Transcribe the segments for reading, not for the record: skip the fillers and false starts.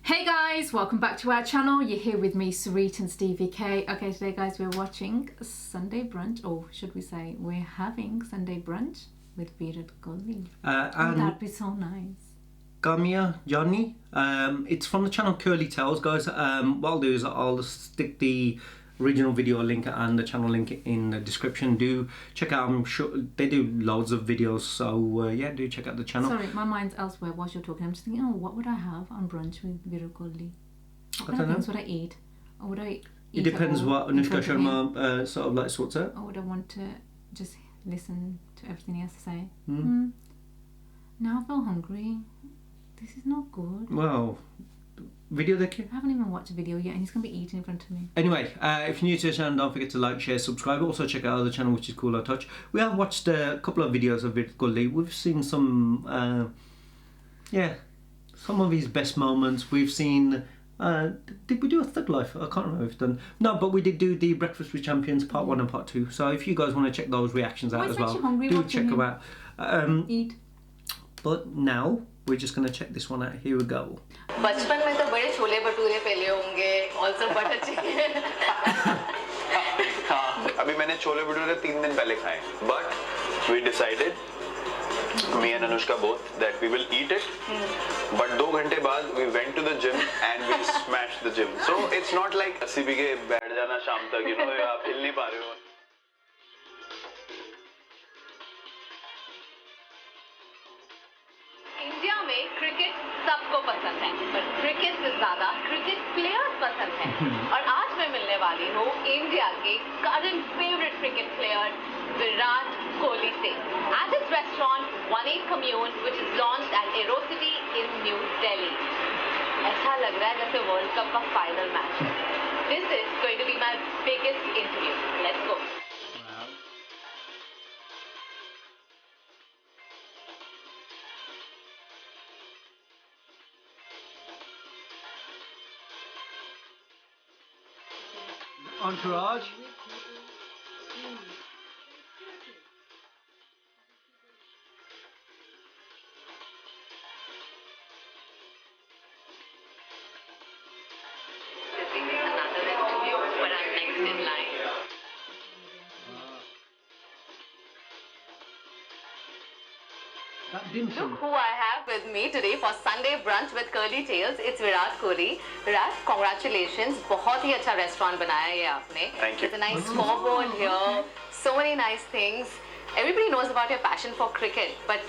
Hey guys, welcome back to our channel. You're here with me, Sarit and Stevie K. Okay, today guys we're watching Sunday Brunch, or should we say we're having Sunday Brunch with Virat Kohli. And that'd be so nice. Kamiya Jani. It's from the channel Curly Tales, guys. What I'll do is I'll stick the original video link and the channel link in the description. Do check out, I'm sure they do loads of videos, so yeah, do check out the channel. Sorry, my mind's elsewhere whilst you're talking. I'm just thinking, oh, what would I have on brunch with Virat Kohli? What kind of things would I eat? Or would I eat It depends what Anushka Sharma sort of like sorts out. Or would I want to just listen to everything he has to say? Now I feel hungry. This is not good. Well, video dekhe. I haven't even watched a video yet and he's going to be eating in front of me. Anyway, if you're new to the channel, don't forget to like, share, subscribe. Also check out our other channel, which is Cooler Touch. We have watched a couple of videos of Virat Kohli. We've seen some, yeah, some of his best moments. We've seen, did we do a Thug Life? I can't remember if we've done. No, but we did do the Breakfast with Champions part 1 and part 2. So if you guys want to check those reactions out as well, do check them out. Eat. But now, we're just going to check this one out. Here we go. बचपन में तो बड़े छोले भटूरे पेले होंगे, also butter chicken. हाँ, अभी मैंने छोले भटूरे 3 दिन पहले खाए. But we decided, me and Anushka both, that we will eat it. But 2 घंटे बाद we went to the gym and we smashed the gym. So it's not like CB के बैठ जाना शाम तक, you know, आप हिल नहीं पा रहे हो. इंडिया में क्रिकेट सबको पसंद है, पर क्रिकेट से ज्यादा क्रिकेट प्लेयर्स पसंद हैं. और आज मैं मिलने वाली हूँ इंडिया के current favourite cricket player Virat Kohli से at his restaurant 18 Commune, which is launched at Aerocity in New Delhi. ऐसा लग रहा है जैसे वर्ल्ड कप का फाइनल मैच है. This is going to be my biggest interview. Let's go. Entourage. Another interview, but I'm next in line. Look who I have with me today for Sunday Brunch with Curly Tales. It's Virat Kohli. Virat, congratulations. बहुत ही अच्छा restaurant बनाया है ये आपने. Thank you. There's a nice scoreboard here. So many nice things. Everybody knows about your passion for cricket, but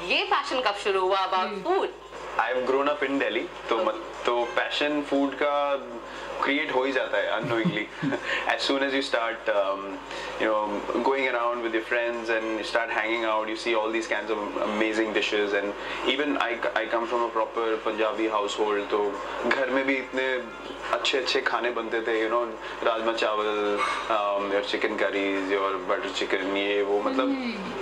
ये passion कब शुरू हुआ about food? I've grown up in Delhi, तो passion food का create हो ही जाता है unknowingly. As soon as you start, you know, going around with your friends and you start hanging out, you see all these kinds of amazing dishes. And even I come from a proper Punjabi household, तो घर में भी इतने अच्छे खाने बनते थे, you know, rajma चावल, your chicken curries, your butter chicken, ये वो, मतलब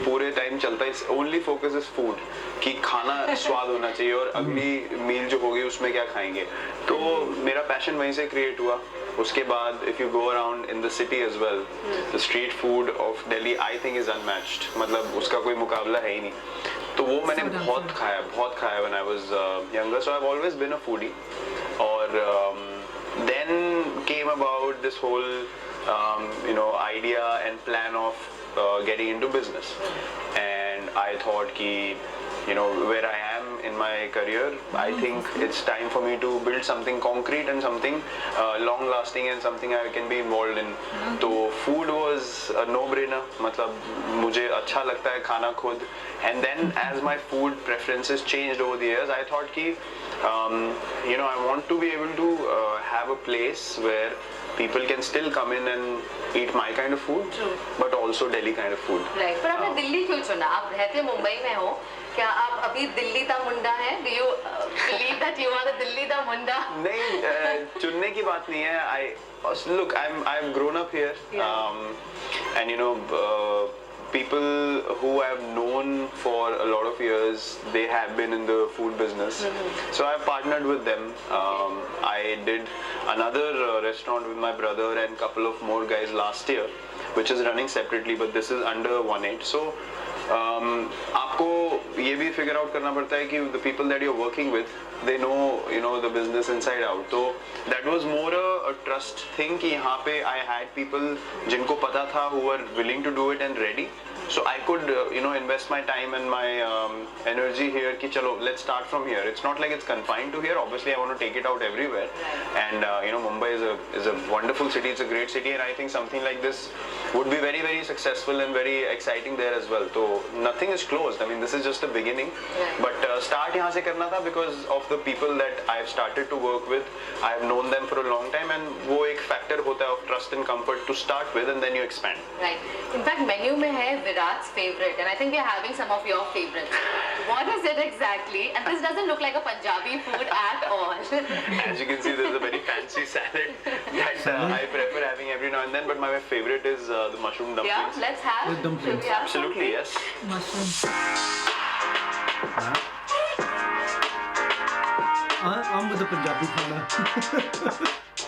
पूरे टाइम चलता है. Only focus is food, कि खाना स्वाद होना चाहिए और अगली मील जो होगी उसमें क्या खाएंगे. तो मेरा पैशन वहीं से क्रिएट हुआ. उसके बाद if you go around in the city as well, the street food of Delhi I think is unmatched. मतलब उसका कोई मुकाबला है ही नहीं. तो वो मैंने बहुत खाया when I was younger. So I've always been a foodie. और then came about this whole you know, idea and plan of getting into business. And I thought कि, you know, where I am in my career, I think it's time for me to build something concrete and something long lasting and something I can be involved in. तो food was a no-brainer. मतलब मुझे अच्छा लगता है खाना खुद. And then as my food preferences changed over the years, I thought कि, you know, I want to be able to have a place where people can still come in and eat my kind of food, but also Delhi kind of food. Right. पर आपने दिल्ली क्यों चुना? आप रहते मुंबई में हो. क्या आप अभी दिल्ली का मुंडा हैं? Do you believe that you are the Delhi का मुंडा? नहीं, चुनने की बात नहीं है. Look, I've grown up here, and you know, people who I've known for a lot of years, they have been in the food business. So I've partnered with them. I did another restaurant with my brother and couple of more guys last year, which is running separately, but this is under 1/8. So आपको ये भी figure out करना पड़ता है कि the people that you're working with, they know the business inside out. So that was more a trust thing कि यहाँ पे I had people जिनको पता था who were willing to do it and ready. So I could invest my time and my energy here कि चलो let's start from here. It's not like it's confined to here. Obviously I want to take it out everywhere. And Mumbai is a wonderful city. It's a great city, and I think something like this would be very, very successful and very exciting there as well. So nothing is closed. I mean, this is just the beginning. But start यहाँ से करना था because of the people that I've started to work with. I've known them for a long time, and वो एक factor होता है of trust and comfort to start with, and then you expand. Right. In fact, menu में है Virat's favorite, and I think we're having some of your favorites. What is it exactly? And this doesn't look like a Punjabi food at all. As you can see, there's a very fancy salad that I prefer having every now and then. But my favorite is the mushroom dumplings. Yeah, let's have. With dumplings. Should we have Absolutely, something? yes. Mushroom. I'm with the Punjabi khana.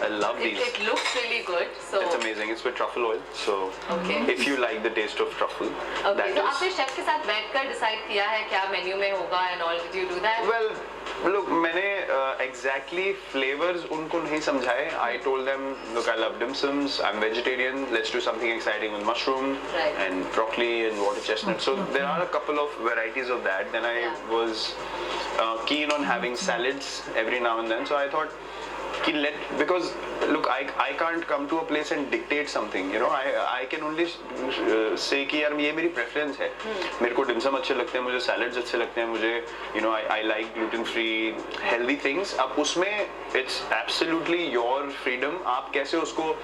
I love these. It looks really good. So. It's amazing. It's with truffle oil. So Okay. if you like the taste of truffle, Okay. that तो is. आपने chef के साथ बैठकर decide किया है क्या menu में होगा and all? Did you do that? Well, look, मैंने exactly flavors उनको नहीं समझाए. I told them, look, I love dim sums. I'm vegetarian. Let's do something exciting with mushroom Right. and broccoli and water chestnut. So there are a couple of varieties of that. Then I was keen on having salads every now and then. So I thought, because look, I can't come to a place and dictate something. I can only say कि यार ये मेरी preference है. मेरे को dim sum अच्छे लगते हैं, मुझे salads अच्छे लगते हैं, मुझे I like gluten free healthy things. अब उसमें it's absolutely your freedom. आप कैसे उसको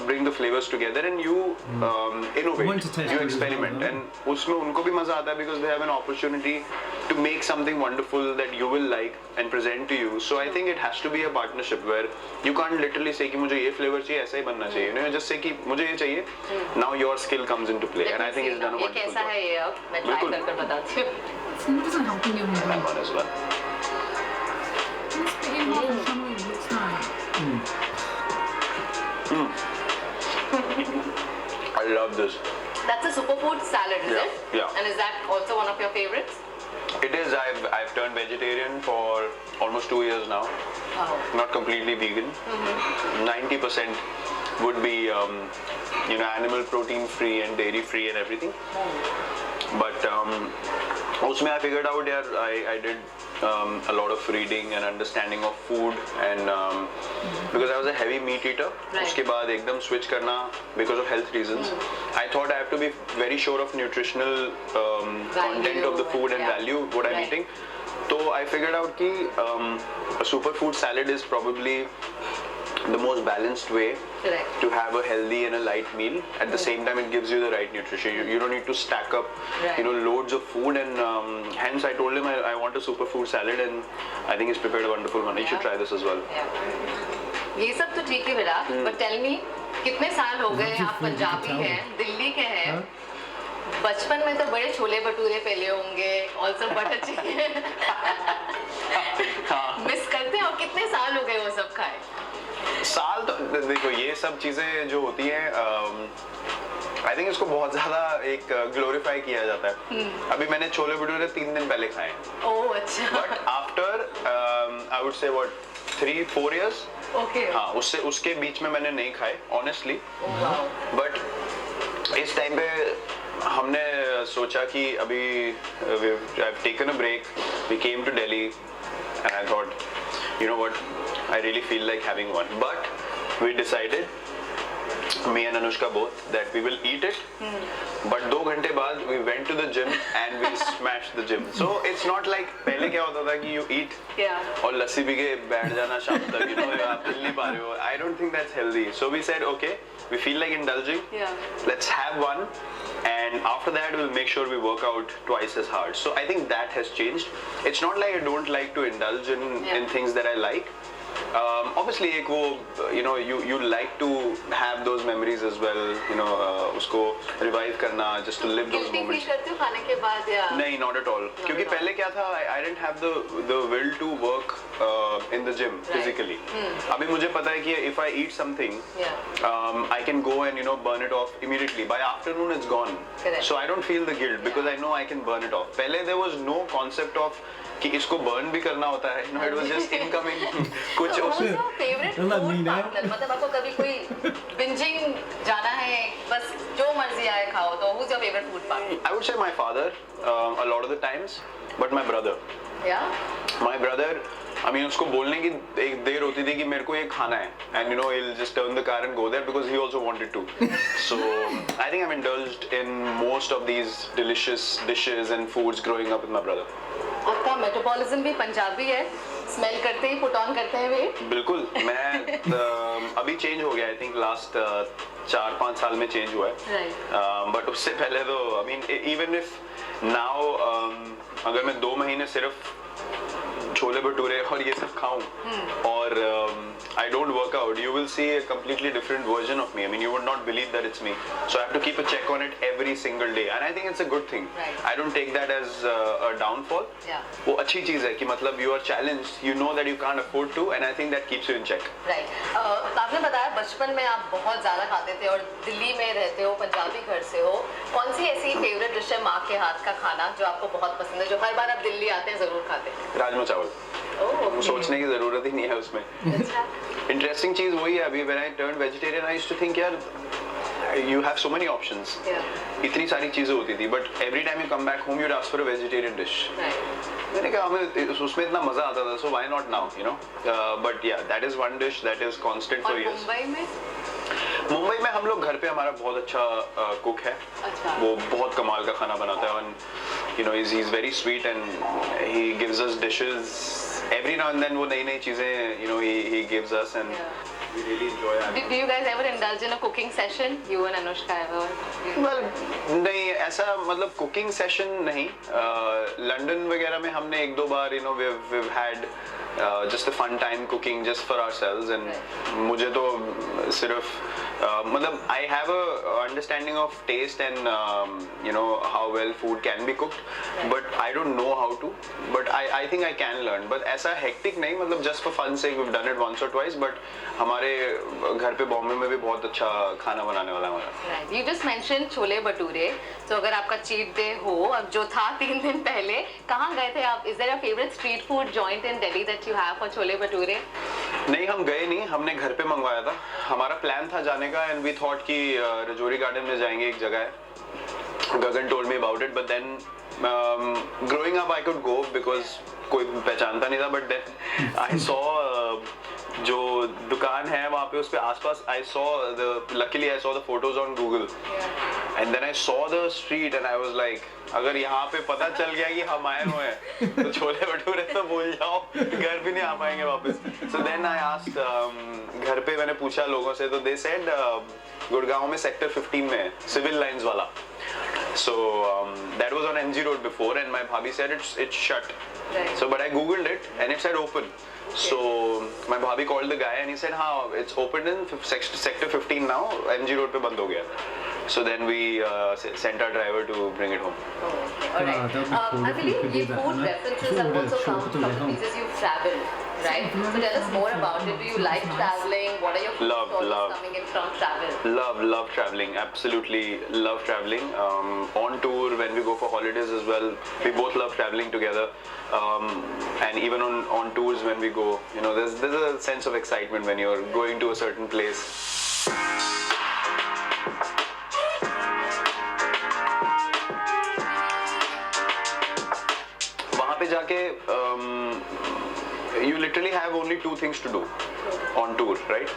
bring the flavors together and you innovate, you experiment, and उसमें उनको भी मजा आता है because they have an opportunity to make something wonderful that you will like and present to you. So I think it has to be a partnership where you can't literally say कि मुझे ये flavor चाहिए, ऐसा ही बनना चाहिए. You just say कि मुझे ये चाहिए. Now your skill comes into play, and I think it's done a ये wonderful कैसा job. है ये अब मैं try बिल्कुल. कर बताती हूँ. It doesn't help when you're That hungry. one as well. Let's put in half a camera. It looks nice. I love this. That's a superfood salad, is Yeah, it? yeah. And is that also one of your favorites? It is. I've turned vegetarian for almost 2 years now. Wow. Not completely vegan. 90% would be animal protein free and dairy free and everything. But उसमें I figured out I did a lot of reading and understanding of food, and because I was a heavy meat eater, Right. उसके बाद एकदम switch करना because of health reasons. I thought I have to be very sure of nutritional content of the food and yeah. value what I'm Right. eating. So I figured out कि a superfood salad is probably the most balanced way Correct. to have a healthy and a light meal. At the same time, it gives you the right nutrition. You don't need to stack up, Right. loads of food. And hence, I told him I want a superfood salad, and I think he's prepared a wonderful one. You should try this as well. Yeah. ये सब तो ठीक है Virat, but tell me कितने साल हो गए आप पंजाबी हैं, दिल्ली के हैं, बचपन में तो बड़े छोले भटूरे पहले होंगे, also बटर चिकन मिस करते हैं, और कितने साल हो गए वो सब खाए? साल तो देखो, ये सब चीजें जो होती हैं, आई थिंक इसको बहुत ज्यादा एक ग्लोरीफाई किया जाता है. अभी मैंने छोले भटूरे 3 दिन पहले खाए, ओह अच्छा. But after I would say 3-4 years. Okay. हाँ, उसके बीच में मैंने नहीं खाए ऑनेस्टली. बट इस टाइम पे हमने सोचा कि अभी I've taken a break. We came to Delhi and I thought, you know what, I really feel like having one. But we decided, me and Anushka both, that we will eat it. But 2 घंटे बाद we went to the gym and we smashed the gym. So it's not like पहले क्या होता था कि you eat Yeah. और लस्सी P के बैठ जाना शाम तक, आप हिल नहीं पा रहे हो. I don't think that's healthy. So we said, okay, we feel like indulging. Yeah. Let's have one, and after that we'll make sure we work out twice as hard. So I think that has changed. It's not like I don't like to indulge in things that I like. Obviously एक वो you like to have those memories as well, उसको revive करना, just to live those Guilty feel moments. करते हो खाने के बाद या? नहीं, not at all. क्योंकि at all. पहले क्या था, I didn't have the will to work in the gym physically. अभी मुझे पता है कि if I eat something, I can go and burn it off immediately. By afternoon it's gone. Correct. So I don't feel the guilt because I know I can burn it off. पहले there was no concept of कि इसको burn भी करना होता है. It was just incoming. कुछ Who's your favorite food partner? मतलब आपको कभी कोई binging जाना है, बस जो मर्जी आए खाओ तो who's your favorite food partner? I would say my father a lot of the times, but my brother. Yeah. My brother, I mean उसको बोलने की एक देर होती थी कि मेरे को ये खाना है, and he'll just turn the car and go there because he also wanted to. So I think I'm indulged in most of these delicious dishes and foods growing up with my brother. आपका metabolism भी पंजाबी है, smell करते ही put on करते हैं wait? बिल्कुल, मैं अभी change हो गया, आई थिंक लास्ट 4-5 साल में चेंज हुआ है, बट उससे पहले तो I mean even if now अगर मैं 2 महीने सिर्फ छोले भटूरे और ये सब खाऊं और I don't work out, you will see a completely different version of me. I mean, you would not believe that it's me. So I have to keep a check on it every single day, and I think it's a good thing. Right. I don't take that as a downfall. Yeah. वो अच्छी चीज है कि मतलब you are challenged, you know that you can't afford to, and I think that keeps you in check. Right. आपने बताया बचपन में आप बहुत ज़्यादा खाते थे और दिल्ली में रहते हो, पंजाबी घर से हो. कौन सी ऐसी फेवरेट डिश है माँ के हाथ का खाना जो आपको बहुत पसंद है, जो हर बार आप दिल्ली आते हैं ज़रूर खाते हैं? राजमा चावल. सोचने की जरूरत ही नहीं है उसमें. इंटरेस्टिंग चीज वही है, अभी when I turned vegetarian I used to think यार you have so many options. इतनी सारी चीजें होती थी, but every time you come back home you'd ask for a vegetarian dish. मैंने कहा हमें उसमें इतना मजा आता था, so why not now, but yeah, that is one dish that is constant for years. Mumbai में हम लोग घर पे हमारा बहुत अच्छा कुक है. वो बहुत कमाल का खाना बनाता है, and he's very sweet and he gives us dishes every now and then. वो नई चीजें he gives us, and we really enjoy that. Do you guys ever indulge in a cooking session? You and Anushka ever? Well, नहीं ऐसा मतलब cooking session नहीं. London वगैरह में हमने 1-2 बार we've had just a fun time cooking just for ourselves, and मुझे तो सिर्फ मतलब I have a understanding of taste and how well food can be cooked, but I don't know how to, but I think I can learn, but ऐसा hectic नहीं, मतलब just for fun sake we've done it once or twice, but हमारे घर पे बॉम्बे में भी बहुत अच्छा खाना बनाने वाला है हमारा. You just mentioned chole bhature, तो अगर आपका cheat day हो, अब जो था 3 दिन पहले, कहाँ गए थे आप? Is there a favorite street food joint in Delhi that you have for chole bhature? नहीं, हम गए नहीं, हमने घर पे मंगवाया था. हमारा प्लान था जाने का, and we thought कि रजौरी गार्डन में जाएंगे, एक जगह है. Gagan told me about it, but then growing up I could go because कोई पहचानता नहीं था, but then I saw जो दुकान है वहाँ पे, उस पे आसपास luckily I saw the photos on Google, and then I saw the street and I was like, अगर यहाँ पे पता चल गया कि हम आए हुए हैं तो छोले भटूरे तो भूल जाओ, घर भी नहीं आ पाएंगे वापस. So then I asked, घर पे मैंने पूछा लोगों से, तो they said गुड़गांव में सेक्टर 15 में है, सिविल लाइंस वाला. So that was on MG Road before, and my bhabhi said it's shut. Right. So but I googled it and it said open. So my bhabhi called the guy and he said, हाँ, it's open in sector 15 now, MG Road पे बंद हो गया. So then we sent our driver to bring it home. Alright. I believe your food references have also come from the places you've traveled, right? So tell us more about it. Do you like traveling? What are your food stories coming in from travel? Love traveling. Absolutely love traveling. On tour, when we go for holidays as well, we both love traveling together. And even on tours when we go, there's a sense of excitement when you're going to a certain place. वहाँ पे जाके you literally have only 2 things to do on tour, right?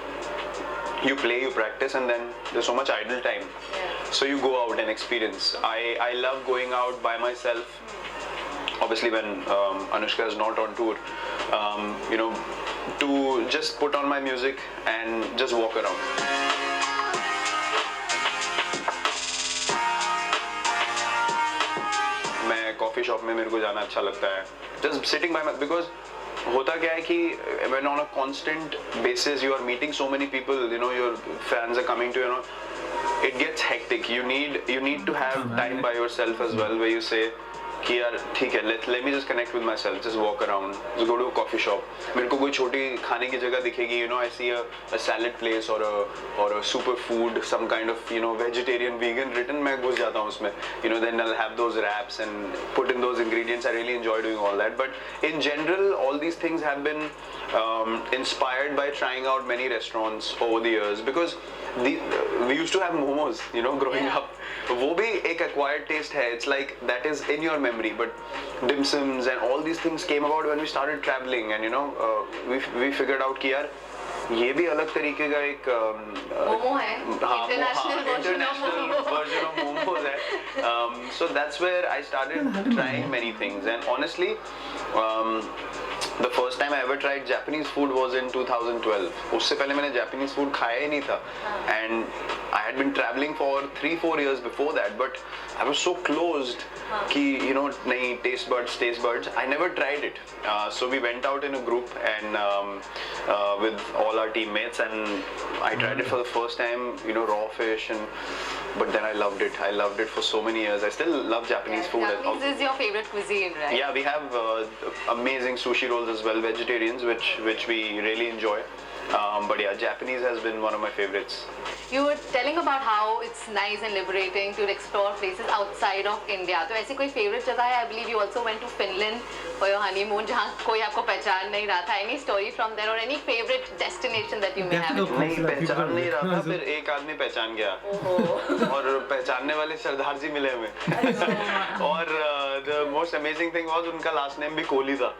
You play, you practice, and then there's so much idle time. So you go out and experience. I love going out by myself. Obviously when Anushka is not on tour, to just put on my music and just walk around. मैं coffee shop में मेरे को जाना अच्छा लगता है. Just sitting by because होता क्या है कि when on a constant basis you are meeting so many people, your fans are coming to it gets hectic. You need to have time by yourself as well, where you say कि यार ठीक है, let me just connect with myself, just walk around, just go to a coffee shop. मेरे को कोई छोटी खाने की जगह दिखेगी, you know, I see a salad place or a superfood, some kind of, you know, vegetarian, vegan written, मैं घुस जाता हूँ उसमें. You know, then I'll have those wraps and put in those ingredients. I really enjoy doing all that. But in general, all these things have been inspired by trying out many restaurants over the years, because we used to have momos, you know, growing up. वो भी एक acquired taste है. It's like that is in your memory. But dim sums and all these things came about when we started traveling, and you know, we figured out कि यार ये भी अलग तरीके का एक मोमो है, international version of momos है. So that's where I started trying many things, and honestly, the first time I ever tried Japanese food was in 2012. उससे पहले मैंने Japanese food खाया ही नहीं था, and I had been traveling for 3-4 years before that, but I was so closed कि you know, नहीं, taste buds. I never tried it. So we went out in a group and with all our teammates, and I tried it for the first time, you know, raw fish, but then I loved it. I loved it for so many years. I still love Japanese food. Japanese is your favorite cuisine, right? Yeah, we have amazing sushi rolls as well, vegetarians, which we really enjoy. But yeah, Japanese has been one of my favorites. You were telling about how it's nice and liberating to explore places outside of India. तो ऐसी कोई favorite जगह है? I believe you also went to Finland for your honeymoon, जहाँ कोई आपको पहचान नहीं रहा था. Any story from there, or any favorite destination that you may have? नहीं, पहचान नहीं रहा था. फिर एक आदमी पहचान गया, और पहचानने वाले सरदार जी मिले हमें. और the most amazing thing was उनका last name भी कोहली था.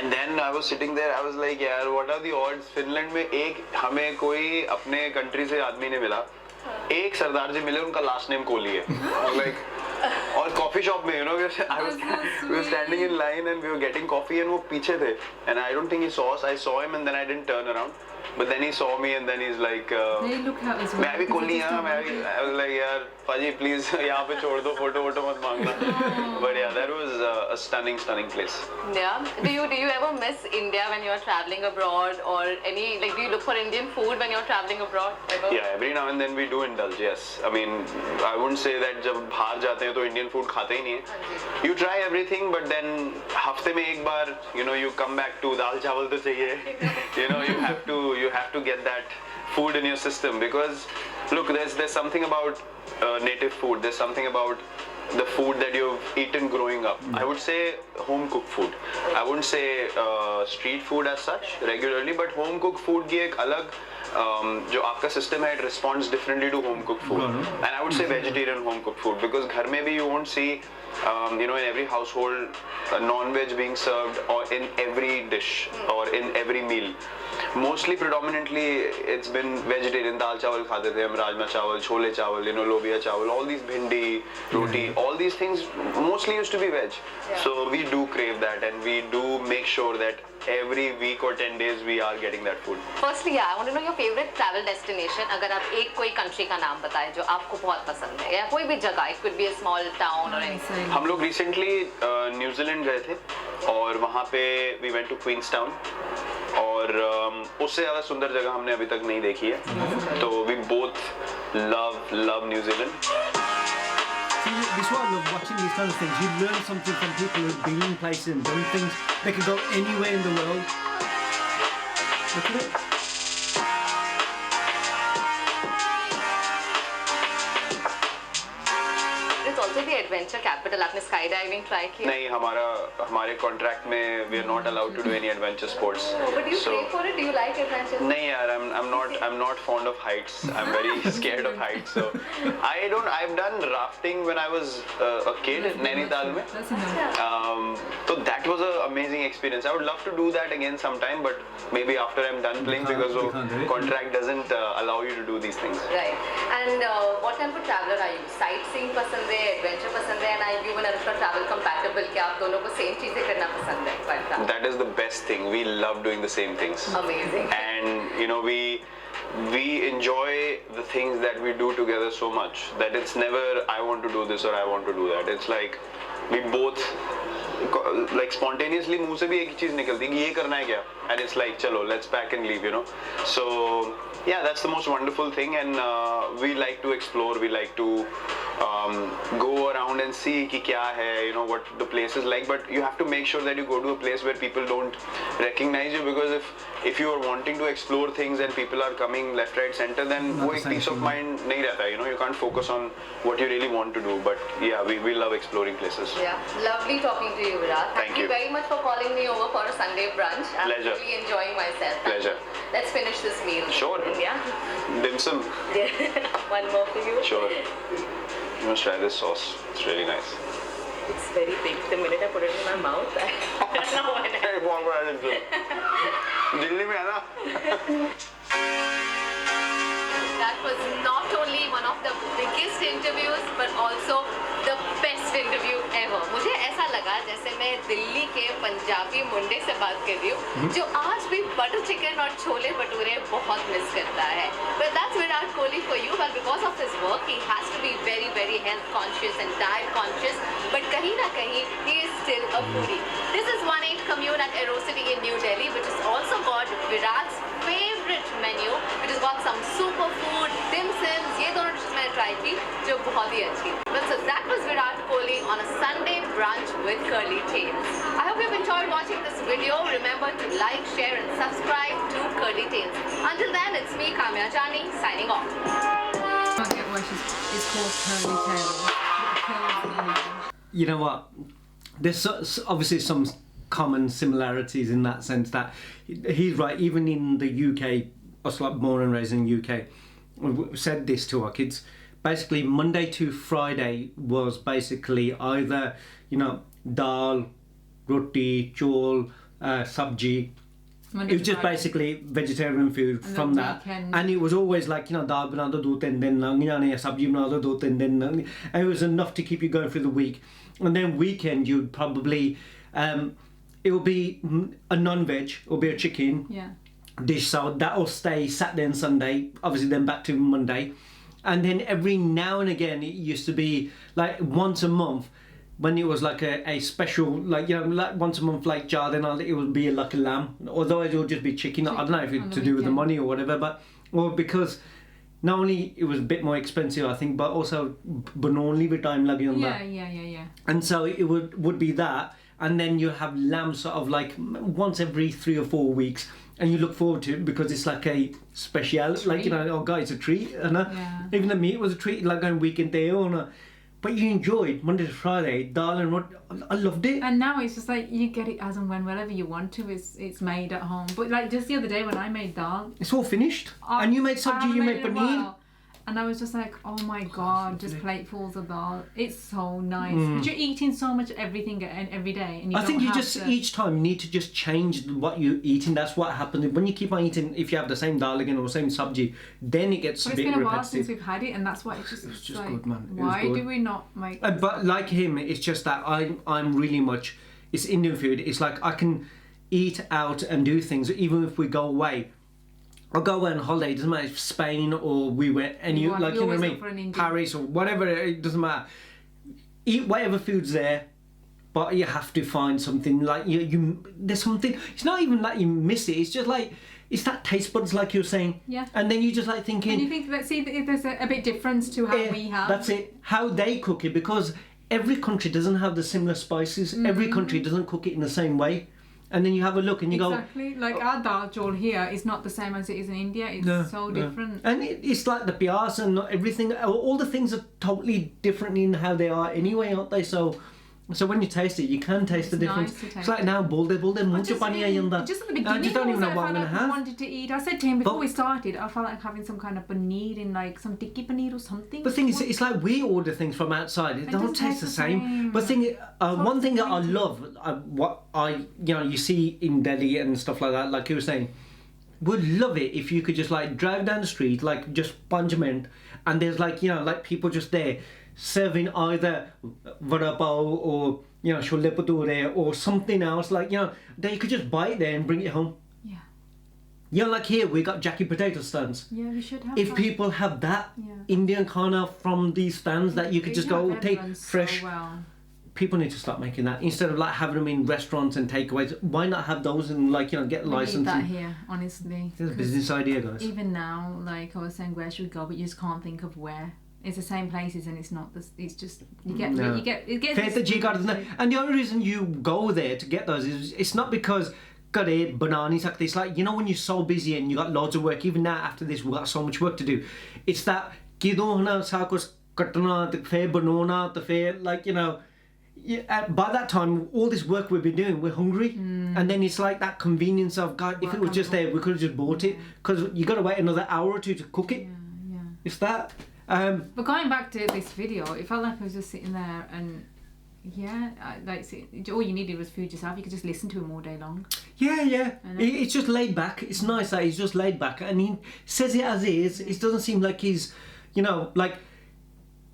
And then I was sitting there, I was like, यार, what are the odds? Finland में एक हमें कोई अपने कंट्री से आदमी नहीं मिला, एक सरदार जी मिले, उनका लास्ट नेम कोहली है. Like, और कॉफी शॉप में, you know, we were standing in line and we were getting coffee, and वो पीछे थे, and I don't think he saw us. I saw him and then I didn't turn around, but then he saw me and then he's like, They look out as well. मैं भी कोहली हाँ, I was like, यार पाजी please यहाँ पे छोड़ दो, photo मत मांगना. But yeah, that was a stunning place. Yeah. Do you ever miss India when you're traveling abroad, or any, like, do you look for Indian food when you're traveling abroad ever? Yeah, every now and then we do indulge. Yes, I mean, I wouldn't say that जब बाहर जाते हैं तो Indian food खाते ही नहीं है. You try everything, but then हफ्ते में एक बार, you know, you come back to दाल चावल तो चाहिए. You know, you have to get that food in your system, because look, there's something about native food. There's something about the food that you've eaten growing up. I would say home cooked food. I wouldn't say street food as such regularly, but home cooked food की एक अलग जो आपका system है, it responds differently to home cooked food. And I would say vegetarian home cooked food, because घर में भी you won't see you know, in every household non-veg being served, or in every dish or in every meal. Mostly predominantly it's been vegetarian. दाल चावल खाते थे हम, राजमा चावल, छोले चावल, you know, लोबिया चावल, all these bhindi, roti, all these things mostly used to be veg. So we do crave that, and we do make sure that every week or 10 days we are getting that food. Firstly, yeah, I want to know your favorite travel destination. अगर आप एक कोई country का नाम बताएं जो आपको बहुत पसंद है, या कोई भी जगह, it could be a small town or anything. हम लोग recently न्यूजीलैंड गए थे, और वहाँ पे we went to Queenstown, और उससे ज़्यादा सुंदर जगह हमने अभी तक नहीं देखी है. तो we both love New Zealand. This is why I love watching these kind of things. You learn something from people who've been in places and done things. They could go anywhere in the world. Look at it. It's also the adventure capital. आपने skydiving try किया? नहीं, हमारे contract में we are not allowed to do any adventure sports. Oh, but do you crave for it? Do you like adventure? नहीं यार, I'm not fond of heights. I'm very scared of heights. So I've done rafting when I was a kid in Nainital में. That's enough. So that was an amazing experience. I would love to do that again sometime, but maybe after I'm done playing, because the contract doesn't allow you to do these things. Right. And what type of traveler are you? Sightseeing पसंद है, adventure पसंद है, and are you and Anushka travel compatible? क्या आप दोनों को same चीजें करना पसंद है? That is the best thing. We love doing the same things. Amazing. And you know, we enjoy the things that we do together so much that it's never I want to do this or I want to do that. It's like we both like spontaneously मुंह से भी एक चीज निकलती है कि ये करना है क्या, and it's like चलो let's pack and leave, you know. So yeah, that's the most wonderful thing, and we like to explore. We like to go around and see ki kya hai, you know, what the place is like. But you have to make sure that you go to a place where people don't recognize you, because if you are wanting to explore things and people are coming left, right, center, then wo ek peace of mind nahi rehta. You know, you can't focus on what you really want to do. But yeah, we love exploring places. Yeah, lovely talking to you, Virat. Thank you very much for calling me over for a Sunday brunch. I'm Pleasure. really enjoying myself. Pleasure. Let's finish this meal. Sure. Yeah. Dim sum. Yeah. One more for you. Sure. You must try this sauce. It's really nice. It's very big. The minute I put it in my mouth, I don't know what Delhi mein hai na. That was not only one of the biggest interviews, but also the best interview ever. मुझे ऐसा लगा जैसे मैं दिल्ली के पंजाबी मुंडे से बात कर रही हूँ, जो आज भी बटर चिकन और छोले भटूरे बहुत मिस करता है. But that's Virat Kohli for you. Well, because of his work, he has to be very, very health conscious and diet conscious. But kahin na kahin, he is still a foodie. This is 1-8 Commune at Aerocity in New Delhi, which has also got Virat's favorite menu, which has got some superfood, dim sums. ये दोनों dishes मैंने try की जो बहुत ही अच्छी. Well, so that was Virat Kohli on a Sunday brunch with curly tails. I hope you've enjoyed watching this video. Remember to like, share and subscribe to Curly Tails. Until then, it's me, Kamiya Jani, signing off. I don't get why it's called curly tails. You know what? There's obviously some common similarities in that sense that he's right. Even in the UK, us like born and raised in the UK, we've said this to our kids. Basically, Monday to Friday was basically either, you know, dal, roti, chol, sabji. It was just basically vegetarian food and from that. Weekend. And it was always like, you know, dal bana do 2-3 din, sabji bana do 2-3 din. And it was enough to keep you going through the week. And then weekend, you'd probably, it would be a non-veg, it would be a chicken dish. So that'll stay Saturday and Sunday, obviously then back to Monday. And then every now and again, it used to be like once a month, when it was like a special, like, you know, like once a month, like jar, then it would be like a lamb. Otherwise, it would just be chicken. I don't know if it's to do with the money or whatever, but, or because not only it was a bit more expensive, I think, but also banonli with time lagi on that. Yeah. And so it would be that, and then you have lamb sort of like once every 3 or 4 weeks. And you look forward to it because it's like a special, like, you know, oh God, it's a treat. And even the meat was a treat, like going weekend day or but you enjoyed Monday to Friday, dal and roti. I loved it. And now it's just like you get it as and when, whenever you want to. It's made at home. But like just the other day when I made dal, It's all finished. And you made sabji, you made paneer. And I was just like, oh my God, just platefuls of dal. It's so nice. But you're eating so much everything every day. And I think you just, each time, you need to just change what you're eating. That's what happens. When you keep on eating, if you have the same dal again or the same sabji, then it gets a bit repetitive. It's been a while since we've had it, and that's why it's just like, good, man. Why do we not make... But like him, it's just that I'm really much... It's Indian food. It's like I can eat out and do things, even if we go away. I'll go away on holiday, it doesn't matter if Spain or we went you know what I mean, Paris or whatever, it doesn't matter. Eat whatever food's there, but you have to find something like you there's something, it's not even like you miss it, it's just like, it's that taste buds like you were saying. Yeah. And then you just like thinking... And you think, let's see if there's a bit difference to how we have. That's it, how they cook it, because every country doesn't have the similar spices, every country doesn't cook it in the same way. And then you have a look and you go... Exactly, like our dal chol here is not the same as it is in India. It's so different. And it's like the piyas and everything, all the things are totally different in how they are anyway, aren't they? So when you taste it, you can taste the difference. Nice to taste it's like now, bolde mucho pani ayanda. Just at the beginning, I just don't even know what I'm going to have. I wanted to eat. I said to him before we started, I felt like having some kind of paneer in, like some tikki paneer or something. But the thing is, it's like we order things from outside. It don't taste the same. But one thing that I love, what you see in Delhi and stuff like that, like you were saying, would love it if you could just like drive down the street, like just punjament, and there's like, you know, like people just there serving either vada pav or, you know, chole bhature or something else, like, you know, that you could just buy it there and bring it home. Yeah. Yeah, like here we got Jackie potato stands. Yeah, we should have If that. people have that Indian khana from these stands that you could just go take fresh. So well. people need to start making that instead of like having them in restaurants and takeaways. Why not have those and like, you know, get a We license? need that and, here, honestly. it's a 'Cause business idea, guys. even now, like I was saying, where should we go? But you just can't think of where. It's the same places, and it's not. It's just you get No. you get it gets. Fair that you got it. And the only reason you go there to get those is it's not because got it bananas like this. Like, you know, when you're so busy and you got loads of work. Even now after this, we've got so much work to do. It's that the fair, like, you know. Yeah, by that time, all this work we've been doing, we're hungry, and then it's like that convenience of God. If it was just there, we could have just bought it because you got to wait another hour or two to cook it. Yeah. It's that. But going back to this video, it felt like I was just sitting there and all you needed was food yourself. You could just listen to him all day long. Yeah. It's just laid back. It's nice that he's just laid back and he says it as is. It doesn't seem like he's, you know, like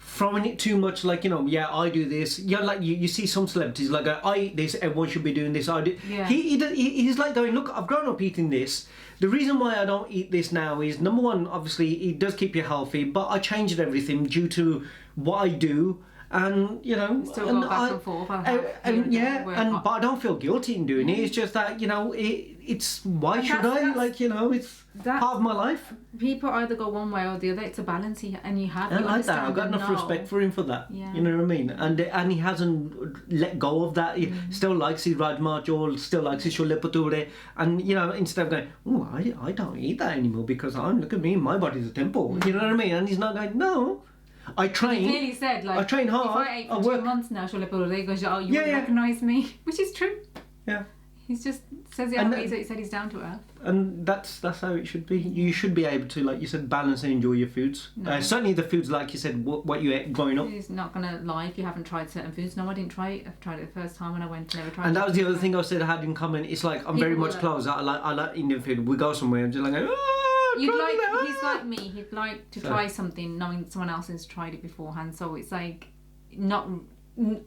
throwing it too much. Like, you know, yeah, I do this. Yeah, like you see some celebrities like I eat this. Everyone should be doing this. I do. Yeah. He's like going, look, I've grown up eating this. The reason why I don't eat this now is number one, obviously, it does keep you healthy, but I changed everything due to what I do. And you know, Still go back and forth. but I don't feel guilty in doing it. It's just that, you know, it's why And should that's- I? Like, you know, it's part of my life. People either go one way or the other. It's a balance, and you have. I You like that. understand I've got and enough know. respect for him for that. Yeah. You know what I mean? And he hasn't let go of that. He still likes his Rajma Jol, still likes his Chole Bhature. And, you know, instead of going, oh, I don't eat that anymore because look at me, my body's a temple. You know what I mean? And he's not going, no. I train. He clearly said, like, I train hard. If I ate I for work. 2 months now, Chole Bhature, he goes, oh, you Yeah, wouldn't yeah. recognise me, which is true. Yeah. He's just says it. And He said he's down to earth. And that's how it should be. You should be able to, like you said, balance and enjoy your foods. No. Certainly the foods, like you said, what you ate growing up. He's not gonna lie if you haven't tried certain foods. No, I didn't try it. I've tried it the first time when I went. Never tried. And it. that was the other thing I said I had in common. It's like I'm very People much that- close. I like Indian food. We go somewhere and just like, oh, You'd try like. that. He's like me. He'd like to So- try something knowing someone else has tried it beforehand. So it's like not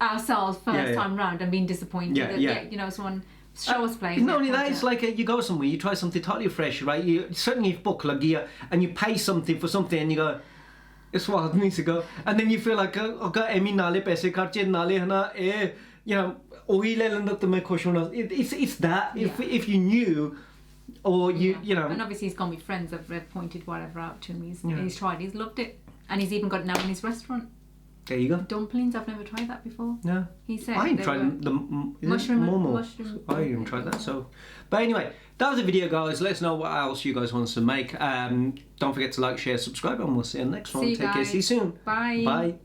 ourselves first Yeah. time round and being disappointed. Yeah, that, yeah. You know, someone show us place. It's not only that, it's like you go somewhere, you try something totally fresh, right? You certainly if book like and you pay something for something and you go, it's what needs to go, and then you feel like nale paise kharche nale hana you know ohi le lenda to main khush hona. It's that if you knew or you know. And obviously he's gone with friends. They've pointed whatever out to him. Yeah. He's tried. He's loved it, and he's even got it now in his restaurant. There you go. Dumplings. I've never tried that before. No. He said I ain't they tried were- the Mushroom- momo. mushroom- I ain't tried that. So, but anyway, that was the video, guys. Let us know what else you guys want us to make. Don't forget to like, share, subscribe, and we'll see you in the next one. See you Take care. guys. See you soon. Bye. Bye.